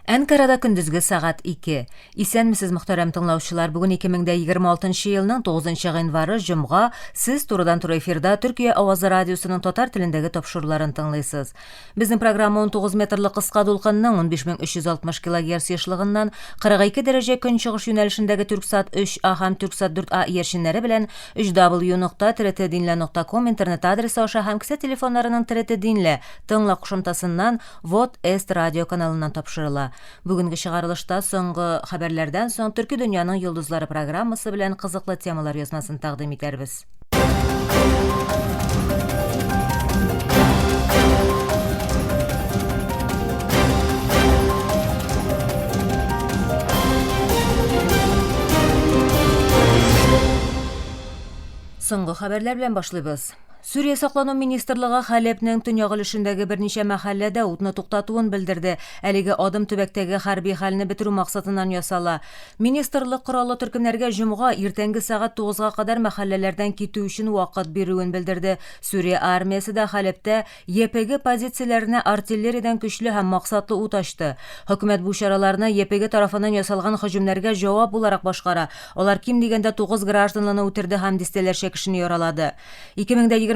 Әнкарада көндүзгө сагат 2. Исәнмесез мөхтәрәм тыңлаучылар, бүгін 2026 елның 9 гыйнвары җомга сез турыдан-туры эфирда Төркия авазы радиосының татар телендәге тапшыруларын тыңлыйсыз. Безнең программа 19 метрлы кыска дулкынның 15360 кГц ешлыгыннан 42 дәрәҗә көнчыгыш юнәлешендәге Түрксат 3А һәм Түрксат 4А иярченнәре белән www.trdinla.com интернет адресы аша һәм кесә телефоннарының TRT Dinla тыңла кушымтасыннан Вот Эст радио каналыннан тапшырыла. Бүгенге чыгарылышта соңгы хәбәрләрдән соң Төрки дөньяның йолдызлары программасы белән кызыклы темалар язмасын тәкъдим итәрбез. Соңгы хәбәрләр белән башлыйбыз. Сүрия саклану министрлыгы Халепнең төньяк өлешендәге берничә мәхәлләдә утны туктатуын белдерде. Әлеге адым төбәктәге хәрби хәлне бетерү максатыннан ясала. Министрлык кораллы төркемнәргә җомга иртәнге сагат 9-га кадәр мәхәлләләрдән китү өчен вакыт бирүен белдерде. Сүрия армиясе дә Халептә ЕПГ позицияләренә артиллериядән көчле һәм максатлы ут ачты. Хөкүмәт бу чараларны ЕПГ тарафыннан ясалган һөҗүмнәргә җавап буларак башкара. Алар ким дигәндә 9 гражданларны үтерде һәм дистәләрчә кешене яралады. 2025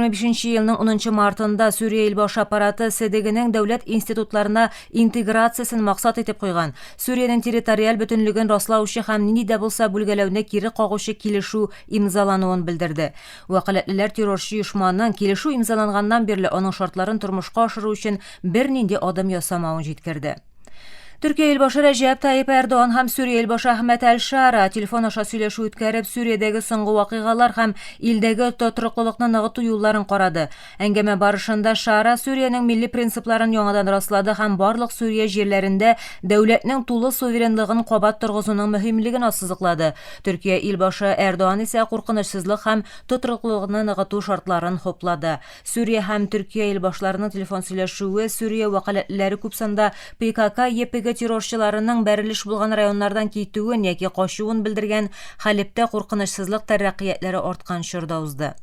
елның 10 мартында Сүрия илбашы аппараты СДГның дәүләт институтларына интеграциясын максат итеп куйган. Сүриянең территориаль бөтенлеген раслаучы һәм нинди дә булса бүлгәләүне кире кагучы килешү имзалануын белдерде. Вәкаләтлеләр террорчы оешманың килешү имзаланганнан бирле аның шартларын тормышка ашыру өчен бернинди адым ясамавын җиткерде. Төркия илбашы Рәҗәп Таyyip Эрдоган һәм Сүрия илбашы Әхмәт Әл-Шара телефон аша сөйләшү үткәреп, Сүриядәге соңгы вакыйгалар һәм илдәге тотрыклылыкны ныгыту юлларын карады. Әңгәмә барышында Шара Сүриянең милли принципларын яңадан раслады һәм барлык Сүрия җирләрендә дәүләтнең тулы суверенлыгын кабат торгызуның мөһимлеген ассызыклады. Төркия илбашы Эрдоган исә куркынычсызлык һәм тотрыклылыкны ныгыту шартларын хуплады. Сүрия һәм Төркия илбашларының телефон сөйләшүе Сүрия вәкаләтләре күп санда ПКК ЕПГ террорчыларының бәрелеш булган районнардан китүен яки качуын белдергән Халептә куркынычсызлык тәрәккыятләре арткан чорда узды.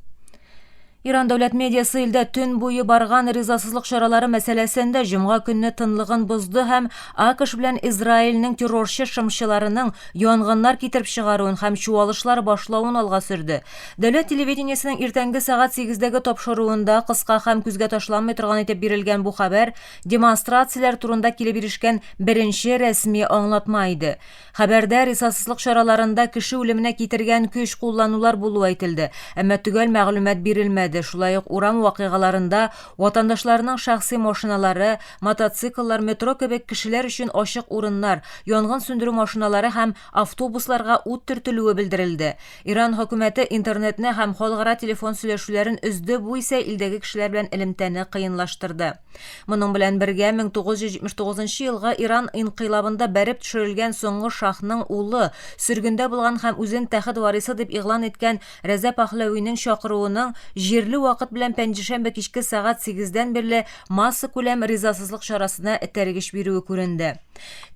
Иран дәүләт медиасы илдә төн буе барган ризасызлык чаралары мәсьәләсендә җомга көнне тынлыгын бозды һәм АКШ белән Израильнең террорчы шымчыларының янгыннар китереп чыгаруын һәм чуалышлар башлавын алга сөрде. Дәүләт телевидениесенең иртәнге сагат 8-дәге тапшыруында кыска һәм күзгә ташланмый торган итеп бирелгән бу хәбәр демонстрацияләр турында килеп ирешкән беренче рәсми аңлатма иде. Хәбәрдә ризасызлык чараларында кеше үлеменә китергән көч кулланулар булуы әйтелде, әмма төгәл мәгълүмат бирелмәде. Шулай ук урам вакыйгаларында ватандашларның шәхси машиналары, мотоцикллар, метро кебек кешеләр өчен ачык урыннар, янгын сүндерү машиналары һәм автобусларга ут төртелүе белдерелде. Иран хөкүмәте интернетны һәм халыкара телефон сөйләшүләрен үзде, бу исә илдәге кешеләр белән элемтәне кыенлаштырды. Моның белән бергә 1979 елга Иран инкыйлабында бәреп төшерелгән соңгы шахның улы, сөргендә булган һәм үзен тәхет варисы дип игълан иткән Рәза Пахлавиның чакыруының җирле вакыт белән пәнҗешәмбе кичке сагат 8-дән бирле масса күләм ризасызлык чарасына тәргиш бирүе күренде.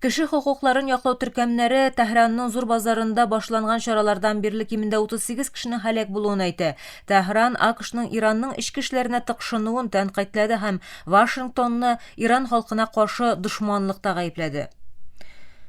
Кеше хокукларын яклау төркемнәре Тәһранның зур базарында башланган чаралардан бирле кимендә 38 кешенең һәлак булуын әйтә. Тәһран АКШның Иранның ичке эшләренә тыкшынуын тәнкыйтьләде һәм Вашингтонны Иран халкына каршы дошманлыкта гаепләде.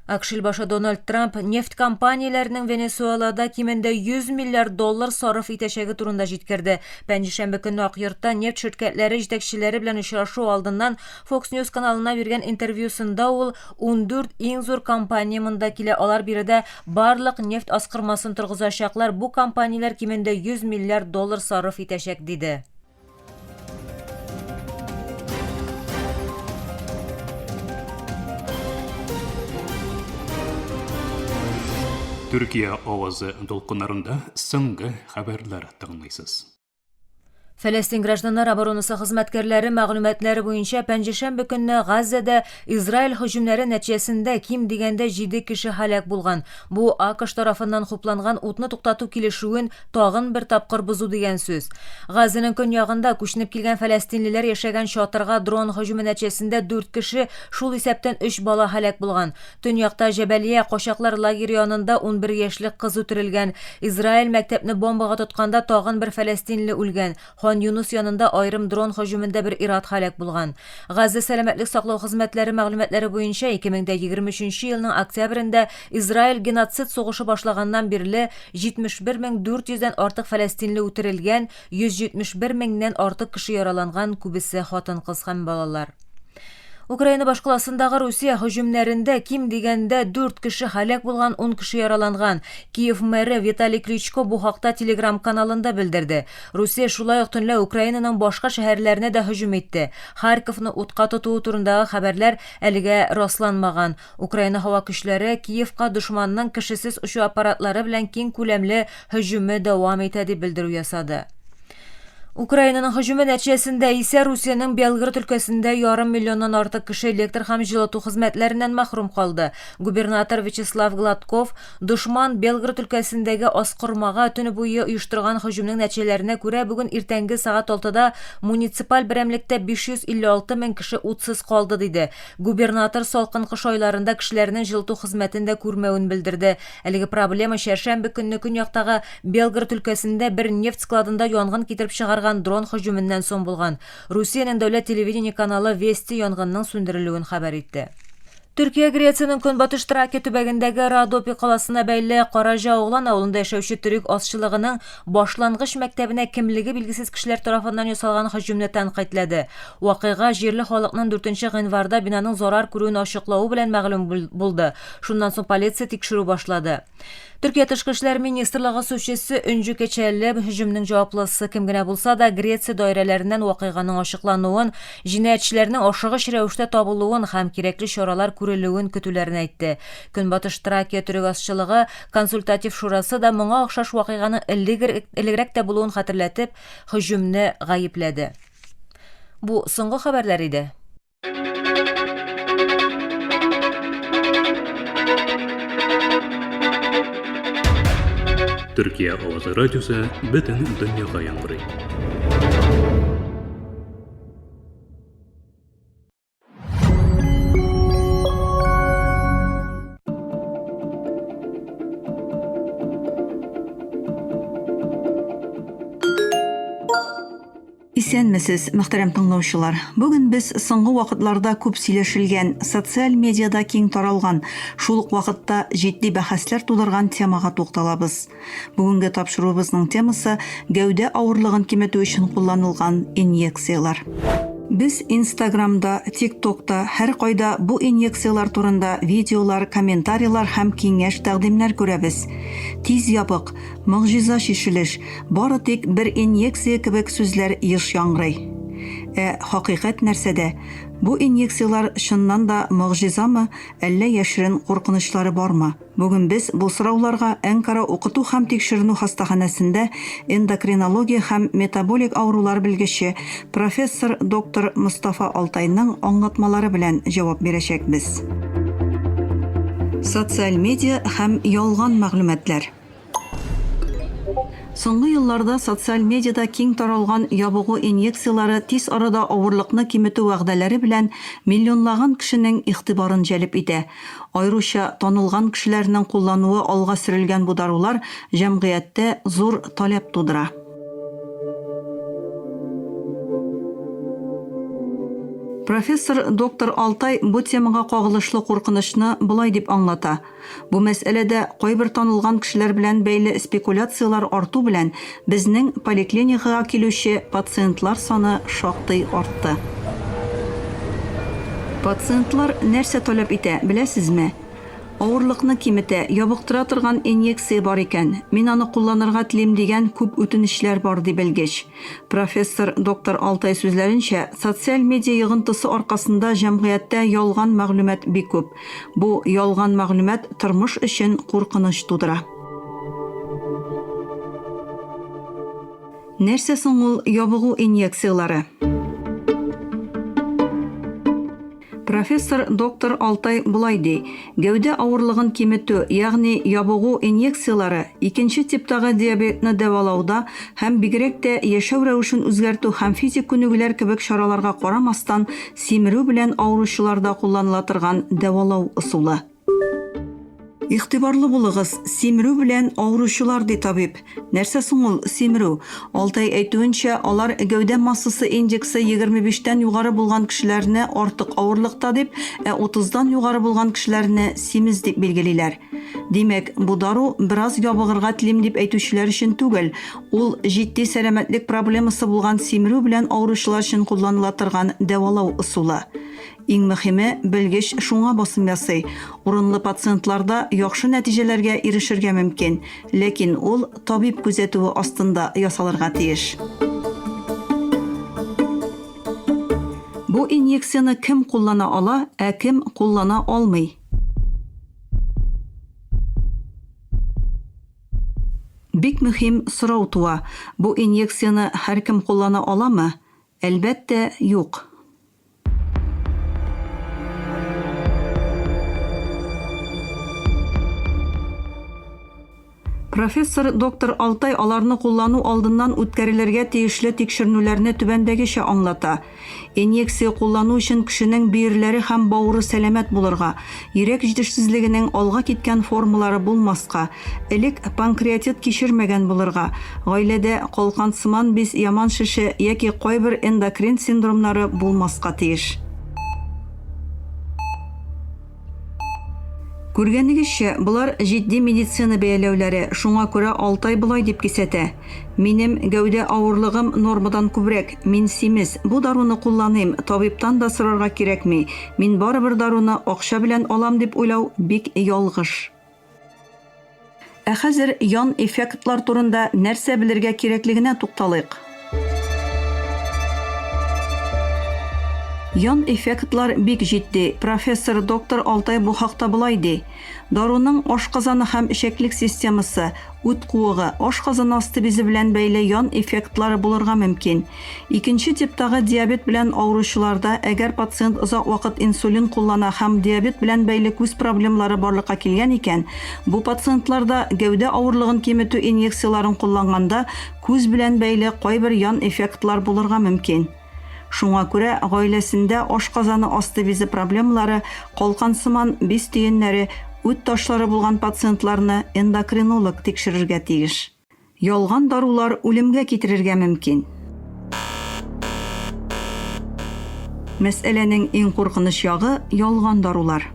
АКШ башы Дональд Трамп нефть компанияләренең Венесуэлада кимендә $100 миллиард сарыф итәчәге турында җиткерде. Пәнҗешәмбе көнне Акъйортта нефть ширкәтләре җитәкчеләре белән очрашу алдыннан Fox News каналына биргән интервьюсында ул 14 иң зур компания монда килә, алар биредә барлык нефть аскырмасын торгызачаклар, бу компанияләр кимендә $100 миллиард сарыф итәчәк диде. Төркия авазы дулкыннарында соңгы хәбәрләр тыңлыйсыз. Фәләстин гражданнар оборонасы хезмәткәрләре мәгълүматлары буенча пәнҗешәмбе көнне Газзада Израиль һөҗүмнәре нәтиҗәсендә ким дигәндә 7 кеше һәлак булган. Бу АКШ тарафыннан хупланган утны туктату килешүен тагын бер тапкыр бозу дигән сүз. Газзаның көньягында күченеп килгән фәләстинлеләр яшәгән чатырга дрон һөҗүме нәтиҗәсендә 4 кеше, шул исәптән 3 бала һәлак булган. Төньякта Җәбәлия качаклар лагере янында 11 яшьлек кыз үтерелгән. Израиль мәктәпне бомбага тотканда тагын бер фәләстинле үлгән. Хан Юнус янында айрым дрон һөҗүмендә бер ир-ат һәлак булган. Газа сәламәтлек саклау хезмәтләре мәгълүматлары буенча 2023 елның октябрендә Израиль геноцид сугышы башлаганнан бирле 71400дән артык фәләстинле үтерелгән, 171 меңнән артык кеше яраланган, күбесе хатын-кыз һәм балалар. Украина башкаласындагы Русия һөҗүмнәрендә ким дигәндә 4 кеше һәлак булган, 10 кеше яраланган. Киев мэры Виталий Кличко бу хакта Telegram каналында белдерде. Русия шулай ук төнлә Украинаның башка шәһәрләренә дә һөҗүм итте. Харьковны утка тотуы турындагы хәбәрләр әлегә расланмаган. Украина һава көчләре Киевка дошманның кешесез очу аппаратлары белән киң күләмле һөҗүме дәвам итә дип белдерү ясады. Украинаның һөҗүме нәтиҗәсендә исә Русиянең Белгород өлкәсендә 500 миллионнан артык кеше электр һәм җылыту хезмәтләреннән мәхрүм калды. Губернатор Вячеслав Гладков дошман Белгород өлкәсендәге аскырмага төне буе оештырган һөҗүмнең нәтиҗәләренә күрә бүген иртәнге сагат 6-да муниципаль берәмлектә 556 мең кеше утсыз калды диде. Губернатор салкын кыш айларында кешеләрнең җылыту хезмәтен дә күрмәвен белдерде. Әлеге проблема шәршәмбе көнне көньяктагы Белгород өлкәсендә бер нефть складында янгын китереп чыгарган дрон һөҗүменнән соң булган. Русиянең дәүләт телевидение каналы Вести янгынның сүндерелүен хәбәр итте. Төркия Грециянең көнбатыш Тракия төбәгендәге Родопи каласына бәйле Каража Оглан авылында яшәүче төрек азчылыгының башлангыч мәктәбенә кимлеге билгесез кешеләр тарафыннан ясалган һөҗүмне тәнкыйтьләде. Вакыйга җирле халыкның 4 гыйнварда бинаның зарар күрүен ачыклауы белән мәгълүм булды. Шуннан соң полиция тикшерү башлады. Төркия Тышкы эшләр министрлыгы сүзчесе Өнҗү Кечәлле һөҗүмнең җаваплысы кем генә булса да Греция даирәләреннән вакыйганың ачыклануын, җинаятьчеләрнең ашыгыч рәвештә табылуын һәм кирәкле чаралар күрелүен көтүләрен әйтте. Көнбатыш Тракия төрек азчылыгы консультатив шурасы да моңа охшаш вакыйганың элегрәк тә булуын хәтерләтеп, һөҗүмне гаепләде. Бу соңгы хәбәрләр иде. Төркия авазы радиосы бөтен дөньяга яңгырый. Исәнмесез, мөхтәрәм тыңлаучылар. Бүген без соңгы вакытларда күп сөйләшелгән, социаль медиада киң таралган, шул ук вакытта җитди бәхәсләр тудырган темага тукталабыз. Бүгенге тапшыруыбызның темасы гәүдә авырлыгын киметү өчен кулланылган инъекциялар. Biz Instagramda, TikTokта, һәр кайда бу инъекциялар турында видеолар, комментарийлар һәм киңәш тәкъдимнәр күрәбез. Тиз ябык, мөгъҗиза шишелеш, бары тик бер инъекция кебек сүзләр еш яңгырый. Хакыйкать нәрсәдә? Бу инъекциялар чыннан да мөгъҗизамы, әллә яшерен куркынычлары бармы? Бүген без бу сорауларга Әнкара укыту һәм тикшеренү хастаханәсендә эндокринология һәм метаболик авырулар белгече профессор доктор Мустафа Алтайның аңлатмалары белән җавап бирәчәкбез. Социаль медиа һәм ялган мәгълүматлар. Соңгы елларда социаль медиада киң таралган ябыгу инъекциялары тиз арада авырлыкны киметү вәгъдәләре белән миллионлаган кешенең игътибарын җәлеп итә. Айруча танылган кешеләрнең куллануы алга сөрелгән бу дарулар җәмгыятьтә зур таләп тудыра. Профессор доктор Алтай бу темага кагылышлы куркынычны булай дип аңлата. Бу мәсьәләдә кайбер танылган кешеләр белән бәйле спекуляциялар арту белән безнең поликлиникага килүче пациентлар саны шактый артты. Пациентлар нәрсә таләп итә, беләсезме? Авырлыкны киметә, ябыктыра торган инъекция бар икән. Мин аны кулланырга телим дигән күп үтенечләр бар дип белгеч. Профессор доктор Алтай сүзләренчә, социаль медиа йыгынтысы аркасында җәмгыятьтә ялган мәгълүмат бик күп. Бу ялган мәгълүмат тормыш өчен куркыныч тудыра. Нәрсә соң ул ябыгу инъекциялары? Профессор доктор Алтай булай ди, гәүдә авырлыгын киметү, ягъни ябыгу инъекциялары икенче типтагы диабетны дәвалауда һәм бигрәк тә яшәү рәвешен үзгәртү һәм физик күнегүләр кебек чараларга карамастан симерү белән авыручыларда кулланыла торган дәвалау ысулы. Игътибарлы булыгыз, симерү белән авыручылар ди табиб. Нәрсә соң ул симерү? Алтай әйтүенчә, алар гәүдә массасы индексы 25-тән югары булган кешеләрне артык авырлыкта дип, 30-дан югары булган кешеләрне симез дип билгелиләр. Димәк, бу дару бераз ябыгырга телим дип әйтүчеләр өчен түгел, ул җитди сәламәтлек проблемасы булган симерү белән авыручылар өчен кулланыла торган дәвалау ысулы. Иң мөһиме, белгеч шуңа басым ясый. Урынлы пациентларда яхшы нәтиҗәләргә ирешергә мөмкин, ләкин ул табиб күзәтүе астында ясалырга тиеш. Бу инъекцияны кем куллана ала, кем куллана алмый? Бик мөһим сорау туа. Бу инъекцияны һәркем куллана аламы? Әлбәттә, юк. Профессор доктор Алтай аларны куллану алдыннан үткәрелергә тиешле тикшеренүләрне түбәндәгечә аңлата. Инъекция куллану өчен кешенең биерләре һәм бавыры сәламәт булырга, йөрәк җитешсезлегенең алга киткән формалары булмаска, элек панкреатит кичермәгән булырга, гаиләдә калкансыман без яман шеше яки кайбер эндокрин синдромнары булмаска тиеш. Күргәнегезчә, булар җитди медицина бәяләүләре, шуңа күрә Алтай булай дип кисәтә. Минем гәүдә авырлыгым нормадан күбрәк, мин симез, бу даруны кулланыйм, табибтан да сорарга кирәкми, мин барыбер даруны акча белән алам дип уйлау бик ялгыш. Хәзер ян эффектлар турында нәрсә белергә кирәклегенә тукталыйк. Ян эффектлар бик җитди. Профессор доктор Алтай бу хакта булай ди. Даруның ашказаны һәм эчәклек системасы, ут куыгы, ашказан асты бизе белән бәйле ян эффектлары булырга мөмкин. Икенче типтагы диабет белән авыручыларда, әгәр пациент озак вакыт инсулин куллана һәм диабет белән бәйле күз проблемалары барлыкка килгән икән, бу пациентларда гәүдә авырлыгын киметү инъекцияларын кулланганда күз белән бәйле кайбер ян эффектлар булырга мөмкин. Шуңа күрә гаиләсендә ашказаны асты бизе проблемалары, калкансыман без төеннәре, үт ташлары булган пациентларны эндокринолог тикшерергә тиеш. Ялган дарулар үлемгә китерергә мөмкин. Мәсьәләнең иң куркыныч ягы ялган дарулар.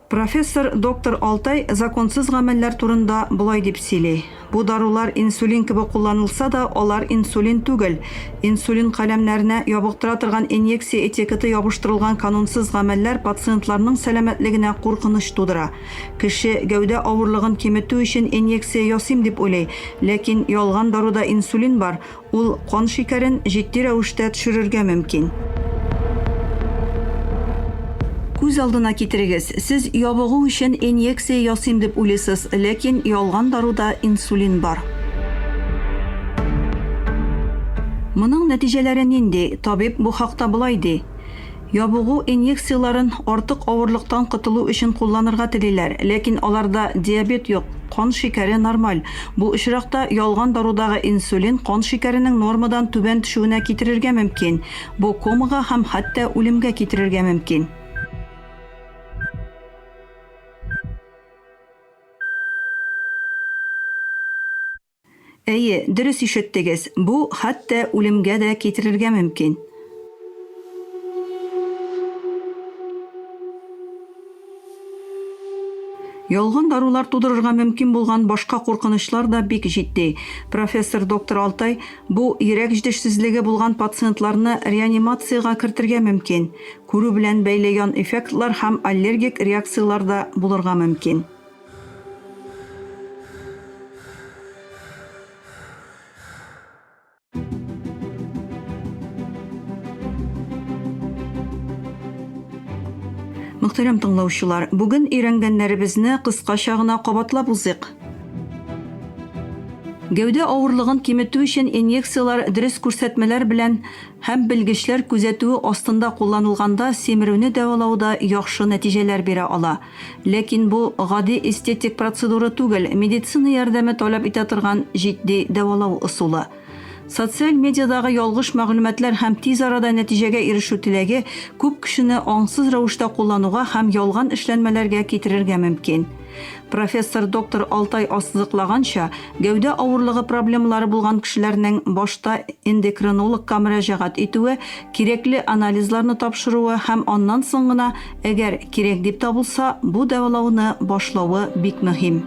Профессор доктор Алтай законсыз гамәлләр турында булай дип сөйли. Бу дарулар инсулин кебек кулланылса да, алар инсулин түгел. Инсулин каләмнәренә ябыктыра торган инъекция этикеты ябыштырылган канунсыз гамәлләр пациентларның сәламәтлегенә куркыныч тудыра. Кеше гәүдә авырлыгын киметү өчен инъекция ясыйм дип уйлый, ләкин ялган даруда инсулин бар, ул кан шикәрен җитди рәвештә төшерергә мөмкин. Күз алдына китерегез, сез ябыгу өчен инъекция ясыйм дип уйлыйсыз, ләкин ялган даруда инсулин бар. Моның нәтиҗәләре нинди? Табиб бу хакта булай ди. Ябыгу инъекцияларын артык авырлыктан кытылу өчен кулланырга телиләр, ләкин аларда диабет юк, кан шикәре нормаль. Бу очракта ялган дарудагы инсулин кан шикәренең нормадан түбән төшүенә китерергә мөмкин. Бу комага һәм хәтта үлемгә китерергә мөмкин. Әйе, дөрес ишеттегез. Бу хәтта үлемгә дә китерергә мөмкин. Ялган дарулар тудырырга мөмкин булган башка куркынычлар да бик җитди. Профессор доктор Алтай бу йөрәк җитешсезлеге булган пациентларны реанимациягә кертергә мөмкин. Күрү белән бәйле ян эффектлар һәм аллергик реакциялар да булырга мөмкин. Мөхтәрәм тыңлаучылар, бүген өйрәнгәннәребезне кыскача гына кабатлап узыйк. Гәүдә авырлыгын киметү өчен инъекциялар дөрес күрсәтмәләр белән һәм белгечләр күзәтүе астында кулланылганда симерүне дәвалауда яхшы нәтиҗәләр бирә ала. Ләкин бу гади эстетик процедура түгел, медицина ярдәме таләп итә торган җитди дәвалау ысулы. Социаль медиадагы ялгыш мәгълүматлар һәм тиз арада нәтиҗәгә ирешү теләге күп кешене аңсыз рәвештә куллануга һәм ялган эшләнмәләргә китерергә мөмкин. Профессор доктор Алтай ассызыклаганча, гәүдә авырлыгы проблемалары булган кешеләрнең башта эндокринологка мөрәҗәгать итүе, кирәкле анализларны тапшыруы һәм аннан соң гына, әгәр кирәк дип табылса, бу дәвалауны башлауы бик мөһим.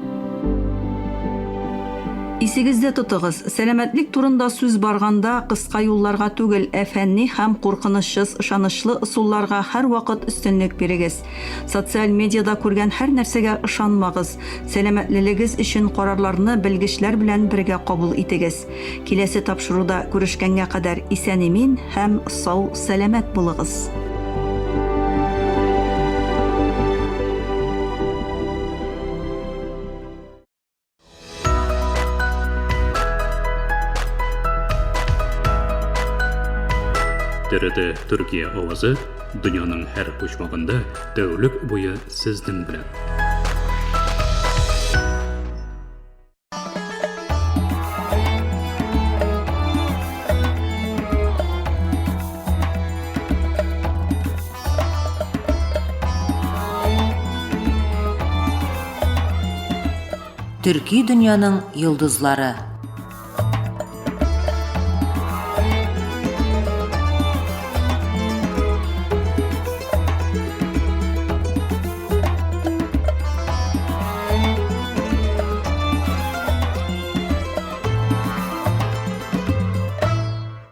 Исегездә тотыгыз, сәламәтлек турында сүз барганда кыска юлларга түгел, фәнни һәм куркынычсыз ышанычлы ысулларга һәрвакыт өстенлек бирегез. Социаль медиада күргән һәр нәрсәгә ышанмагыз. Сәламәтлегегез өчен карарларны белгечләр белән бергә кабул итегез. Киләсе тапшыруда күрешкәнгә кадәр исән-имин һәм сау сәламәт булыгыз. TRT Türkiye Ovazı dünyanın her uçmağında tәүлек boyu sizden bilen. Төрки дөньяның йолдызлары.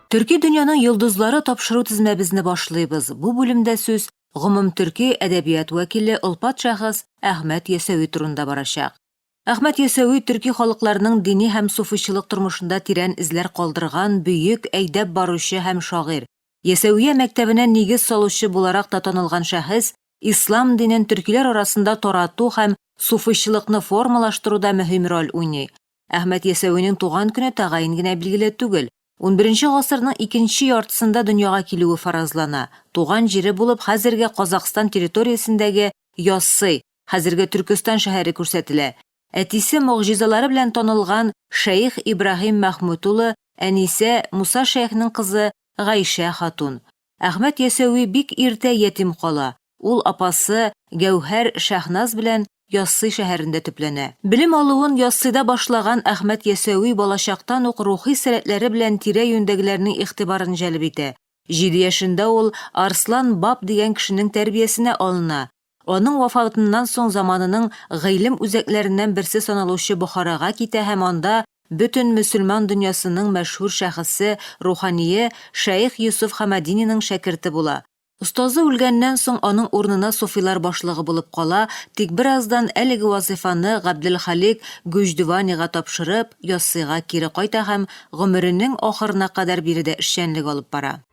Төрки дөньяның йолдызлары тапшыру тизмәбезне башлыйбыз. Бу бүлемдә сүз гомум төрки әдәбият вәкиле Олпат шәхес Әхмәт Ясәви турында барачак. Әхмәт Ясәви төрки халыкларының дини һәм суфыйчылык тормышында тирән эзләр калдырган бөек әйдәп баручы һәм шагыйрь. Ясәвия мәктәбенә нигез салучы буларак та танылган шәхес ислам динен төркиләр арасында тарату һәм суфыйчылыкны формалаштыруда мөһим роль уйный. Әхмәт Ясәвинең туган көне тәгаен генә билгеле түгел. 11 гасырның икенче яртысында дөньяга килүе фаразлана. Туган җире булып хәзерге Казакстан территориясендәге Яссы, хәзерге Түркстан шәһәре күрсәтелә. Әтисе мөгъҗизалары белән танылган Шәйх Ибраһим Мәхмүд улы, әнисе Муса шәйхнең кызы Гайшә хатун. Әхмәт Ясәви бик иртә ятим кала. Ул апасы Гәүһәр Шәхназ белән Яссы шәһәрендә төпләнә. Билем алуын Яссыда башлаган Әхмәт Ясәви балачактан ук рухи сәләтләре белән тирә-юньдәгеләрнең игътибарын җәлеп итә. 7 яшендә ул Арслан баб дигән кешенең тәрбиясенә алына. Аның вафатыннан соң заманының гыйлем үзәкләреннән берсе саналучы Бохарага китә һәм анда бөтен мөселман дөньясының мәшһүр шәхесе, рухание Шәйх Юсуф Хамадининың шәкерте була. Устазы үлгәннән соң аның урынына суфилар башлыгы булып кала, тик бераздан әлеге вазифаны Габделхалик Гүҗдүванига тапшырып, Яссыга кире кайта һәм гомеренең ахырына кадәр биредә эшчәнлек алып бара.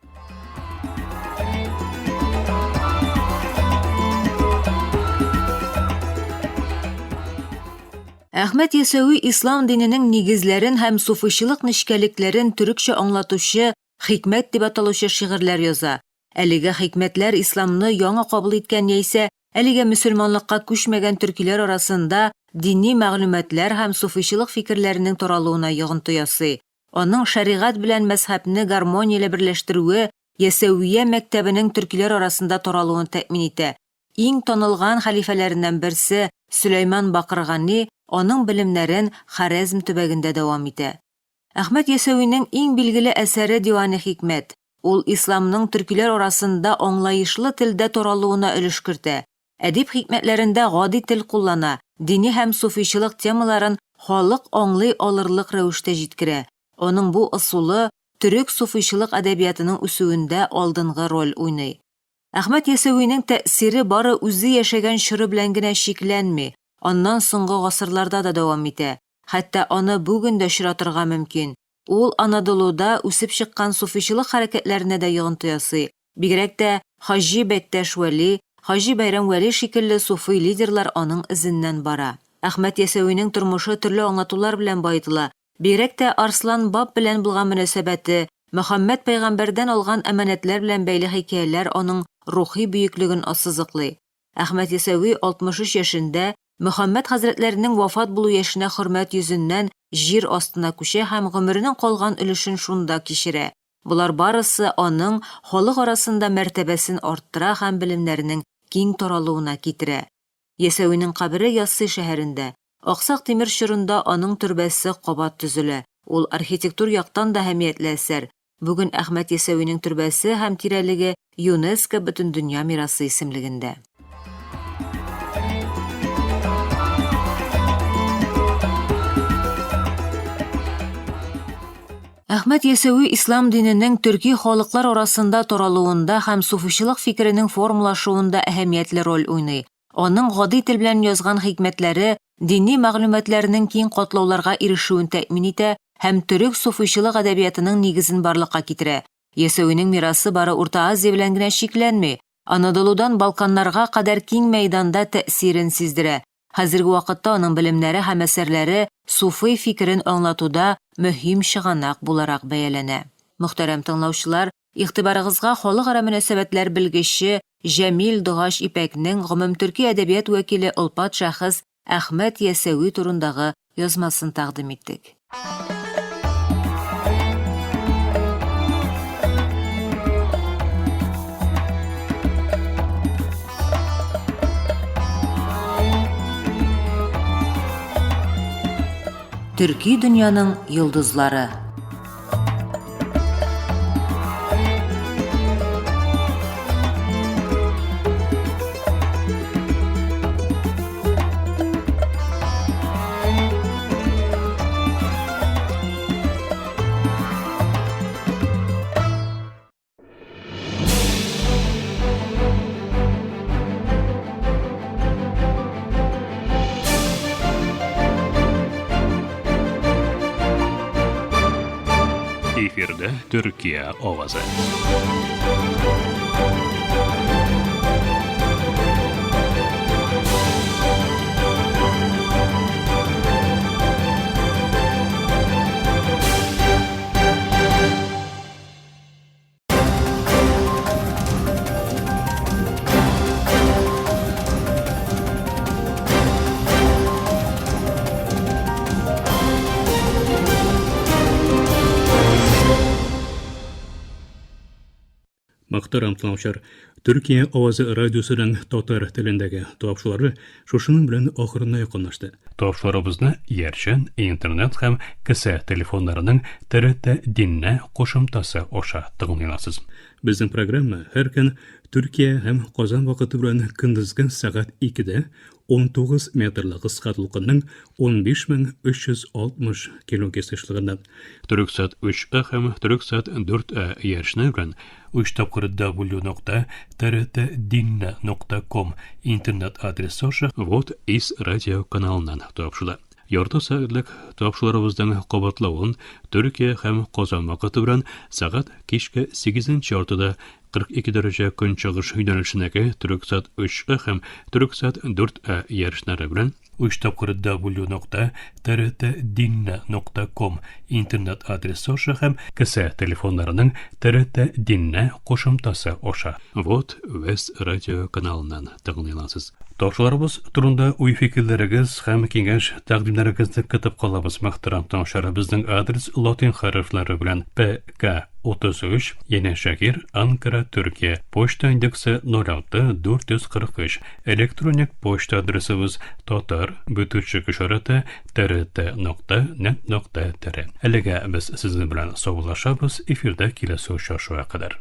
Әхмәт Ясәви ислам диненең нигезләрен һәм суфыйчылык нечкәлекләрен төрекчә аңлатучы хикмәт дип аталучы шигырьләр яза. Әлеге хикмәтләр исламны яңа кабул иткән яисә әлеге мөселманлыкка күчмәгән төркиләр арасында дини мәгълүматлар һәм суфыйчылык фикерләренең таралуына йогынты ясый. Аның шәригать белән мәзһәбне гармонияле берләштерүе Ясәвия мәктәбенең төркиләр арасында таралуын тәэмин итә. Иң танылган хәлифәләреннән берсе Сөләйман Бакыргани аның белемнәрен Хорезм төбәгендә дәвам итә. Әхмәт Ясәвинең иң билгеле әсәре Диваны Хикмәт. Ул исламның төркиләр арасында аңлаешлы телдә таралуына өлеш кертә. Әдип хикмәтләрендә гади тел куллана, дини һәм суфийчылык темаларын халык аңлый алырлык рәвештә җиткерә. Аның бу ысулы төрек суфийчылык әдәбиятының үсүендә алдынгы роль уйный. Әхмәт Ясәвинең тәэсире бары үзе яшәгән чоры белән генә шикләнми, аннан соңгы гасырларда да дәвам итә. Хәтта аны бүген дә очратырга мөмкин. Ул Анадолуда үсеп чыккан суфийчылык хәрәкәтләренә дә йогынты ясый. Бигрәк тә Хаҗи Бәктәш Вәли, Хаҗи Бәйрәм Вәли шикелле суфий лидерлар аның изеннән бара. Әхмәт Ясәвинең тормышы төрле аңлатулар белән баетыла. Бигрәк тә Арслан баб белән булган мөнәсәбәте, Мөхәммәд пәйгамбәрдән алган әманәтләр белән бәйле хикәяләр аның рухи бөеклеген ассызыклый. Әхмәт Ясәви 63 яшендә Мөхәммәд хәзрәтләренең вафат булу яшенә хөрмәт йөзеннән жир астына күчә һәм гомеренең калган өлешен шунда кичерә. Булар барысы аның халык арасында мәртәбәсен арттыра һәм белемнәренең киң таралуына китерә. Ясәвинең кабере Яссы шәһәрендә, Аксак тимер чорында аның төрбәсе кабат төзелә. Ул архитектур яктан да әһәмиятле әсәр. Бүген Әхмәт Ясәвинең төрбәсе һәм тирәлеге ЮНЕСКО Бөтендөнья мирасы исемлегендә. Әхмәт Ясәви ислам диненең төрки халыклар арасында таралуында һәм суфичылык фикеренең формалашуында әһәмиятле роль уйный. Аның гади тел белән язган хикмәтләре дини мәгълүматларның киң катлауларга ирешүен тәэмин итә һәм төрек суфичылык әдәбиятының нигезен барлыкка китерә. Ясәвинең мирасы бары Урта Азия белән генә шикләнми, Анадолудан Балканнарга кадәр киң мәйданда тәэсирен сиздерә. Хәзерге вакытта аның белемнәре һәм әсәрләре суфи фикерен аңлатуда мөһим чыганак буларак бәяләнә. Мөхтәрәм тыңлаучылар, игътибарыгызга халыкара мөнәсәбәтләр белгече Җәмил Дугаш Ипәкнең гомумтөрки әдәбият вәкиле Олпат шәхес Әхмәт Ясәви турындагы язмасын тәкъдим иттек. Төрки дөньяның йолдызлары. Эфирдә Төркия авазы. Мөхтәрәм тыңлаучылар, Төркия авазы радиосының татар телендәге тапшырулары шушының белән ахырына якынлашты. Тапшыруларыбызны Ярчан, интернет һәм кесә телефоннарының ТРТ динне кушымтасы аша тыңлыйларсыз. Безнең программа һәр көн Төркия һәм Казан вакыты белән көндезге сәгать 2дә 19 метрлык кыскалыкның 15360 килогерц эшлегендә. Төрксат 3 һәм Төрксат 4 ярышны белән 3 тапкыр w.trt.dinna.com интернет адресы аша вот из радио каналыннан тапшыла. Ярты сәгатьлек тапшыруларыбызның кабатлавын Төркия һәм Казан вакыты белән сәгать кичке 8нче ортада 42 дәрәҗә көнчыгыш юнәлешендәге Төрксат 3 һәм Төрксат 4 ярышлары белән 3 тапкыр w.trt.dinna.com интернет адресы аша һәм кесә телефоннарының ТРТ динне кушымтасы аша вот вес радио каналыннан тыңлыйларсыз. Тапшыруларыбыз турында уй фикерләрегез һәм киңәш тәкъдимнәрегезне көтеп калабыз. Мөхтәрәм тыңлаучылар, безнең адрес латин хәрефләре белән ПК33 Яне Шакир, Анкара, Төркия. Почта индексы 06443. Электроник почта адресыбыз tatar@trt.net.tr. Әлегә без сезнең белән саубуллашабыз. Эфирдә киләсе очрашуга кадәр.